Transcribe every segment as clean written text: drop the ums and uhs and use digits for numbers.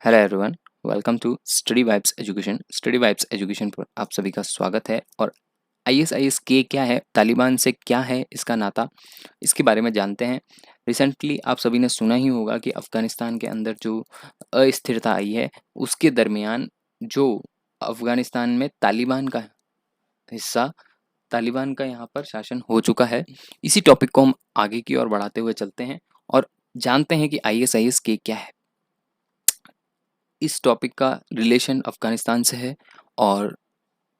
Hello everyone, welcome to study vibes education. Study vibes education पर आप सभी का स्वागत है। और आईएसआईएस के क्या है, तालिबान से क्या है इसका नाता, इसके बारे में जानते हैं। रिसेंटली आप सभी ने सुना ही होगा कि अफ़गानिस्तान के अंदर जो अस्थिरता आई है, उसके दरमियान जो अफ़गानिस्तान में तालिबान का हिस्सा, तालिबान का यहाँ पर शासन हो चुका है। इसी टॉपिक को हम आगे की ओर बढ़ाते हुए चलते हैं और जानते हैं कि आईएसआईएस के क्या है। इस टॉपिक का रिलेशन अफ़गानिस्तान से है और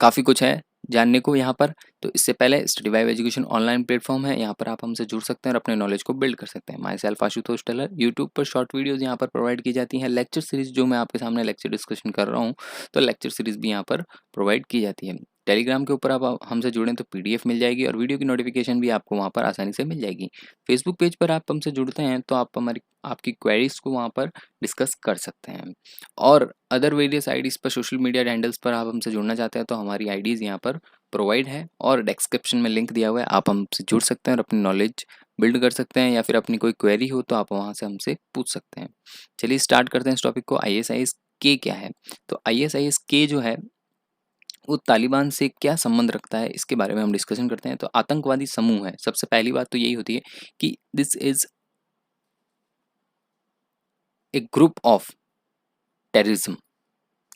काफ़ी कुछ है जानने को यहाँ पर। तो इससे पहले study vibe education online platform है, यहाँ पर आप हमसे जुड़ सकते हैं और अपने नॉलेज को बिल्ड कर सकते हैं। My self Ashutosh taller. YouTube पर शॉर्ट वीडियोज़ यहाँ पर प्रोवाइड की जाती हैं। लेक्चर सीरीज़ जो मैं आपके सामने लेक्चर डिस्कशन कर रहा हूँ, तो लेक्चर सीरीज़ भी यहाँ पर प्रोवाइड की जाती है। टेलीग्राम के ऊपर आप हमसे जुड़ें तो पीडीएफ मिल जाएगी और वीडियो की नोटिफिकेशन भी आपको वहाँ पर आसानी से मिल जाएगी। फेसबुक पेज पर आप हमसे जुड़ते हैं तो आप आपकी क्वेरीज को वहाँ पर डिस्कस कर सकते हैं। और अदर वेरियस आईडीज़ पर, सोशल मीडिया हैंडल्स पर आप हमसे जुड़ना चाहते हैं तो हमारी आईडीज़ यहाँ पर प्रोवाइड है और डिस्क्रिप्शन में लिंक दिया हुआ है। आप हमसे जुड़ सकते हैं और अपनी नॉलेज बिल्ड कर सकते हैं, या फिर अपनी कोई क्वेरी हो तो आप वहाँ से हमसे पूछ सकते हैं। चलिए स्टार्ट करते हैं इस टॉपिक को। आईएसआईएस के क्या है? तो आईएसआईएस के जो है वो तालिबान से क्या संबंध रखता है, इसके बारे में हम डिस्कशन करते हैं। तो आतंकवादी समूह है। सबसे पहली बात तो यही होती है कि this is a group of terrorism.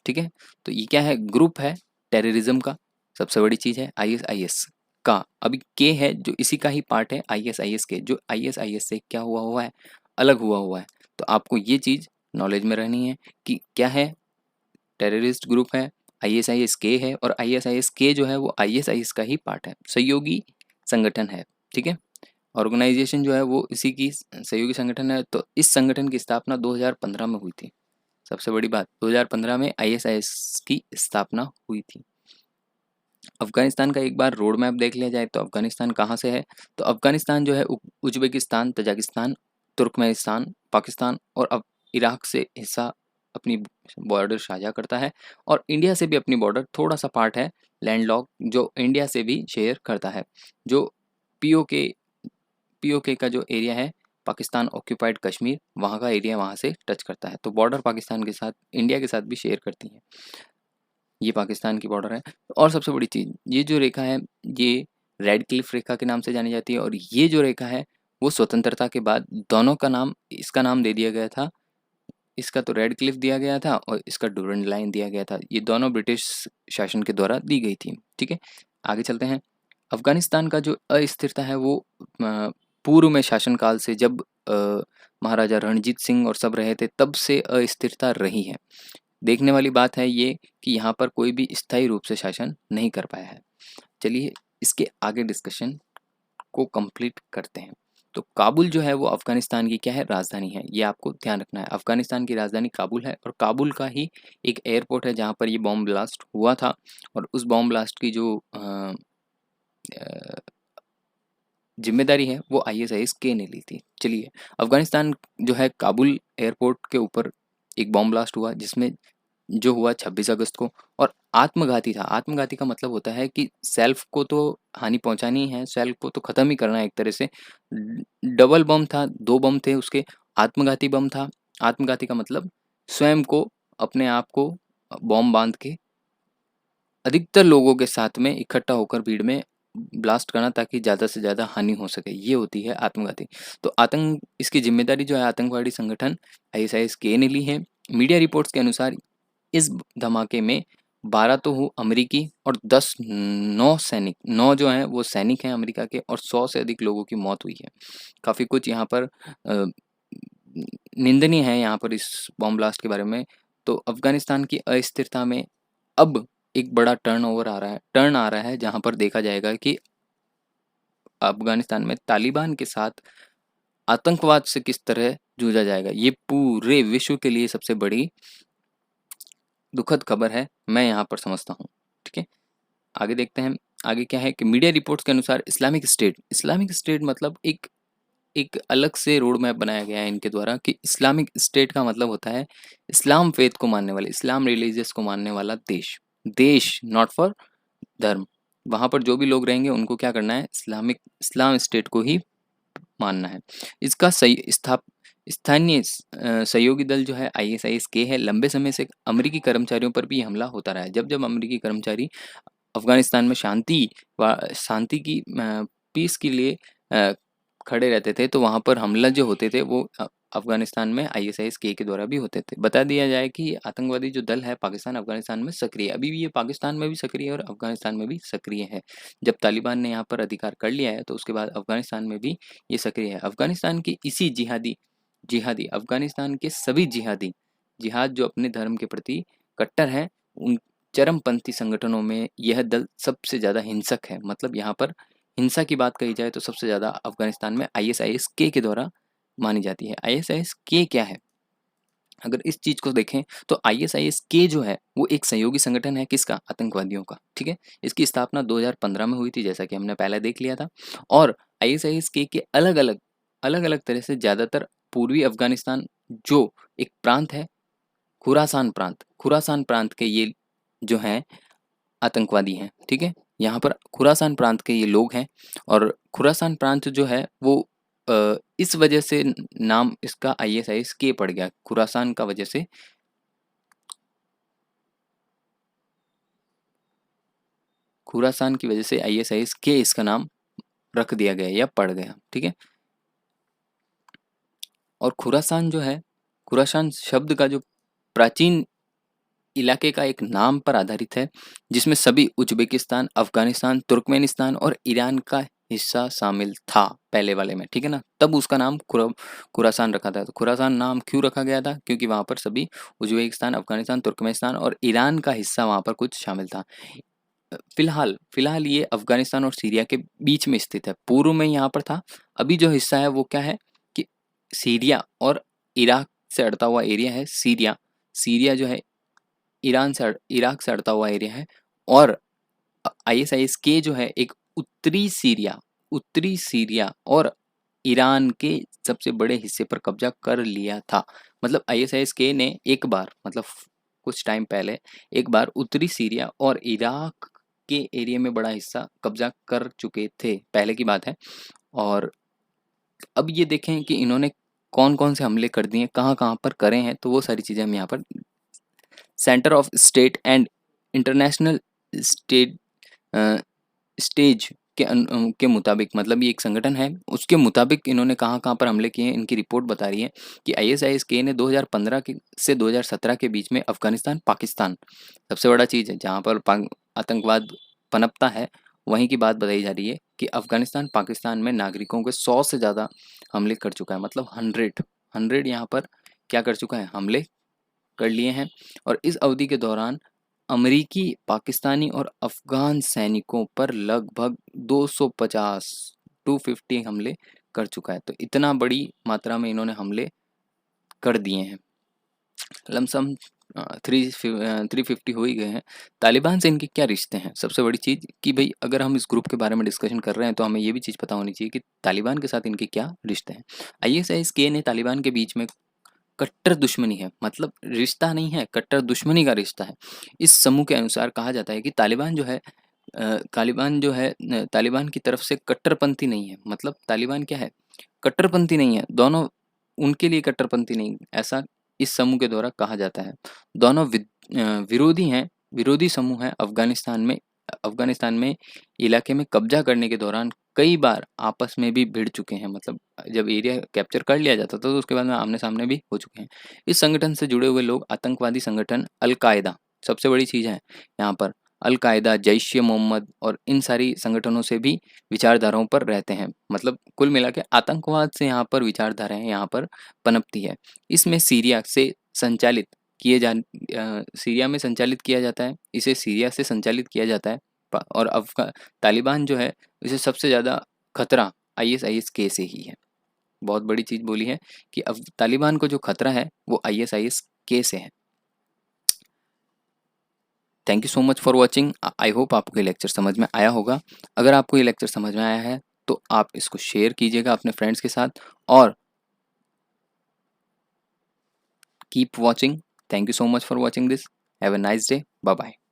ठीक है, तो ये क्या है? ग्रुप है टेररिज्म का। सबसे बड़ी चीज है आईएसआईएस का। अभी के है जो इसी का ही पार्ट है आईएसआईएस के, जो आईएसआईएस से क्या हुआ हुआ है, अलग हुआ हुआ है। तो आपको ये चीज नॉलेज में रहनी है कि क्या है। टेररिस्ट ग्रुप है, आईएसआईएस के है, और आईएसआईएस के जो है वो आईएसआईएस का ही पार्ट है, सहयोगी संगठन है। ठीक है, ऑर्गेनाइजेशन जो है वो इसी की सहयोगी संगठन है। तो इस संगठन की स्थापना 2015 में हुई थी। सबसे बड़ी बात, 2015 में आईएसआईएस की स्थापना हुई थी। अफगानिस्तान का एक बार रोड मैप देख लिया जाए तो अफगानिस्तान कहाँ से है? तो अफगानिस्तान जो है उज्बेकिस्तान, तजाकिस्तान, तुर्कमेनिस्तान, पाकिस्तान और अब इराक से हिस्सा अपनी बॉर्डर साझा करता है। और इंडिया से भी अपनी बॉर्डर थोड़ा सा पार्ट है लैंडलॉक, जो इंडिया से भी शेयर करता है। जो पीओके पीओके का जो एरिया है, पाकिस्तान ऑक्यूपाइड कश्मीर, वहाँ का एरिया वहाँ से टच करता है। तो बॉर्डर पाकिस्तान के साथ, इंडिया के साथ भी शेयर करती है। ये पाकिस्तान की बॉर्डर है। और सबसे बड़ी चीज़, ये जो रेखा है ये रेड क्लिफ रेखा के नाम से जानी जाती है। और ये जो रेखा है वो स्वतंत्रता के बाद दोनों का नाम, इसका नाम दे दिया गया था। इसका तो रेड क्लिफ दिया गया था और इसका डूरंड लाइन दिया गया था। ये दोनों ब्रिटिश शासन के द्वारा दी गई थी। ठीक है, आगे चलते हैं। अफगानिस्तान का जो अस्थिरता है वो पूर्व में शासनकाल से, जब महाराजा रणजीत सिंह और सब रहे थे, तब से अस्थिरता रही है। देखने वाली बात है ये कि यहाँ पर कोई भी स्थायी रूप से शासन नहीं कर पाया है। चलिए इसके आगे डिस्कशन को कंप्लीट करते हैं। तो काबुल जो है वो अफगानिस्तान की क्या है? राजधानी है। ये आपको ध्यान रखना है। अफगानिस्तान की राजधानी काबुल है और काबुल का ही एक एयरपोर्ट है जहाँ पर ये बॉम्ब ब्लास्ट हुआ था। और उस बॉम्ब ब्लास्ट की जो जिम्मेदारी है वो आईएसआईएस के ने ली थी। चलिए, अफगानिस्तान जो है, काबुल एयरपोर्ट के ऊपर एक बॉम्ब ब्लास्ट हुआ जिसमें जो हुआ 26 अगस्त को, और आत्मघाती था। आत्मघाती का मतलब होता है कि सेल्फ को तो हानि पहुंचानी है, सेल्फ को तो ख़त्म ही करना है एक तरह से। डबल बम था, 2 बम थे उसके। आत्मघाती बम था। आत्मघाती का मतलब स्वयं को, अपने आप को बॉम्ब बांध के अधिकतर लोगों के साथ में इकट्ठा होकर भीड़ में ब्लास्ट करना, ताकि ज़्यादा से ज़्यादा हानि हो सके। ये होती है आत्मघाती। तो इसकी जिम्मेदारी जो है आतंकवादी संगठन आईएसआईएस के ने ली है। मीडिया रिपोर्ट्स के अनुसार इस धमाके में 12 तो अमेरिकी और 9 सैनिक, 9 जो हैं वो सैनिक हैं अमेरिका के, और 100 से अधिक लोगों की मौत हुई है। काफ़ी कुछ यहाँ पर निंदनीय है यहाँ पर इस बॉम्ब ब्लास्ट के बारे में। तो अफगानिस्तान की अस्थिरता में अब एक बड़ा टर्न आ रहा है जहाँ पर देखा जाएगा कि अफगानिस्तान में तालिबान के साथ आतंकवाद से किस तरह जूझा जाएगा। ये पूरे विश्व के लिए सबसे बड़ी दुखद खबर है, मैं यहाँ पर समझता हूँ। ठीक है, आगे देखते हैं। आगे क्या है कि मीडिया रिपोर्ट्स के अनुसार इस्लामिक स्टेट मतलब एक एक अलग से रोड मैप बनाया गया है इनके द्वारा कि इस्लामिक स्टेट का मतलब होता है इस्लाम फेथ को मानने वाले, इस्लाम रिलीजियस को मानने वाला देश। देश नॉट फॉर धर्म। वहाँ पर जो भी लोग रहेंगे उनको क्या करना है? इस्लाम स्टेट को ही मानना है। इसका सही स्थानीय सहयोगी दल जो है ISIS-K है, लंबे समय से अमेरिकी कर्मचारियों पर भी हमला होता रहा है। जब-जब अमेरिकी कर्मचारी अफ़गानिस्तान में शांति की पीस के लिए खड़े रहते थे, तो वहाँ पर हमला जो होते थे वो अफ़गानिस्तान में ISIS-K के द्वारा भी होते थे। बता दिया जाए कि आतंकवादी जो दल है पाकिस्तान अफ़गानिस्तान में सक्रिय है। अभी भी ये पाकिस्तान में भी सक्रिय है और अफ़गानिस्तान में भी सक्रिय है। जब तालिबान ने यहाँ पर अधिकार कर लिया है, तो उसके बाद अफ़गानिस्तान में भी ये सक्रिय है। अफ़गानिस्तान के इसी जिहादी अफ़गानिस्तान के सभी जिहाद जो अपने धर्म के प्रति कट्टर हैं, उन चरमपंथी संगठनों में यह दल सबसे ज़्यादा हिंसक है। मतलब यहाँ पर हिंसा की बात कही जाए तो सबसे ज़्यादा अफ़गानिस्तान में ISIS-K के द्वारा मानी जाती है। ISIS-K क्या है? अगर इस चीज़ को देखें तो ISIS-K जो है वो एक सहयोगी संगठन है किसका? आतंकवादियों का, ठीक है? इसकी स्थापना 2015 में हुई थी जैसा कि हमने पहले देख लिया था और ISIS-K के अलग-अलग तरह से ज़्यादातर पूर्वी अफ़गानिस्तान जो एक प्रांत है खुरासान प्रांत के ये जो हैं आतंकवादी हैं, ठीक है? यहाँ पर खुरासान प्रांत के ये लोग हैं और खुरासान प्रांत जो है वो इस वजह से नाम इसका ISIS-K पड़ गया खुरासान का वजह से खुरासान की वजह से ISIS-K इसका नाम रख दिया गया या पड़ गया, ठीक है? और खुरासान जो है खुरासान शब्द का जो प्राचीन इलाके का एक नाम पर आधारित है जिसमें सभी उज़्बेकिस्तान, अफ़गानिस्तान, तुर्कमेनिस्तान और ईरान का हिस्सा शामिल था पहले वाले में, ठीक है ना? तब उसका नाम खुरासान रखा था। तो खुरासान नाम क्यों रखा गया था? क्योंकि वहाँ पर सभी उज़्बेकिस्तान, अफ़गानिस्तान, तुर्कमेनिस्तान और ईरान का हिस्सा वहाँ पर कुछ शामिल था। फ़िलहाल ये अफ़गानिस्तान और सीरिया के बीच में स्थित है। पूर्व में यहाँ पर था, अभी जो हिस्सा है वो क्या है कि सीरिया और इराक से अड़ता हुआ एरिया है सीरिया। सीरिया जो है इराक से अड़ता हुआ एरिया है और ISIS-K जो है एक उत्तरी सीरिया और ईरान के सबसे बड़े हिस्से पर कब्जा कर लिया था। मतलब ISIS-K ने एक बार मतलब कुछ टाइम पहले एक बार उत्तरी सीरिया और इराक के एरिया में बड़ा हिस्सा कब्जा कर चुके थे, पहले की बात है। और अब ये देखें कि इन्होंने कौन-कौन से हमले कर दिए, कहाँ-कहाँ पर करे हैं, तो वो सारी चीज़ें हम यहाँ पर centre of state and international state stage के मुताबिक मतलब ये एक संगठन है, उसके मुताबिक इन्होंने कहाँ-कहाँ पर हमले किए हैं, इनकी रिपोर्ट बता रही है कि ISIS-K ने 2015 से 2017 के बीच में अफ़गानिस्तान, पाकिस्तान सबसे बड़ा चीज़ है, जहाँ पर आतंकवाद पनपता है, वहीं की बात बताई जा रही है कि अफ़गानिस्तान, पाकिस्तान में नागरिकों के 100 से ज़्यादा हमले कर चुका है। मतलब 100 यहाँ पर क्या कर चुका है, हमले कर लिए हैं और इस अवधि के दौरान अमरीकी, पाकिस्तानी और अफ़गान सैनिकों पर लगभग 250 हमले कर चुका है। तो इतना बड़ी मात्रा में इन्होंने हमले कर दिए हैं। लमसम 350 हो ही गए हैं। तालिबान से इनके क्या रिश्ते हैं? सबसे बड़ी चीज़ कि भई अगर हम इस ग्रुप के बारे में डिस्कशन कर रहे हैं तो हमें ये भी चीज़ पता होनी चाहिए कि तालिबान के साथ इनके क्या रिश्ते हैं। ISIS-K ने तालिबान के बीच में कट्टर दुश्मनी है, मतलब रिश्ता नहीं है, कट्टर दुश्मनी का रिश्ता है। इस समूह के अनुसार कहा जाता है कि तालिबान की तरफ से कट्टरपंथी नहीं है। मतलब तालिबान क्या है? कट्टरपंथी नहीं है, दोनों उनके लिए कट्टरपंथी नहीं, ऐसा इस समूह के द्वारा कहा जाता है। दोनों विरोधी हैं, विरोधी समूह हैं अफ़गानिस्तान में इलाके में कब्ज़ा करने के दौरान कई बार आपस में भी भिड़ चुके हैं। मतलब जब एरिया कैप्चर कर लिया जाता था तो उसके बाद में आमने-सामने भी हो चुके हैं। इस संगठन से जुड़े हुए लोग आतंकवादी संगठन अल-कायदा सबसे बड़ी चीज़ है यहाँ पर अल-कायदा, जैश-ए-मोहम्मद और इन सारी संगठनों से भी विचारधाराओं पर रहते हैं। मतलब कुल मिला के आतंकवाद से यहाँ पर विचारधाराएँ यहाँ पर पनपती है। इसमें सीरिया में संचालित किया जाता है, इसे सीरिया से संचालित किया जाता है और तालिबान जो है इसे सबसे ज़्यादा खतरा ISIS-K से ही है। बहुत बड़ी चीज़ बोली है कि अब तालिबान को जो खतरा है वो ISIS-K से है। Thank you so much for watching. I hope आपको ये लेक्चर समझ में आया होगा। अगर आपको ये लेक्चर समझ में आया है तो आप इसको शेयर कीजिएगा अपने फ्रेंड्स के साथ और keep watching. Thank you so much for watching this. Have a nice day. Bye bye.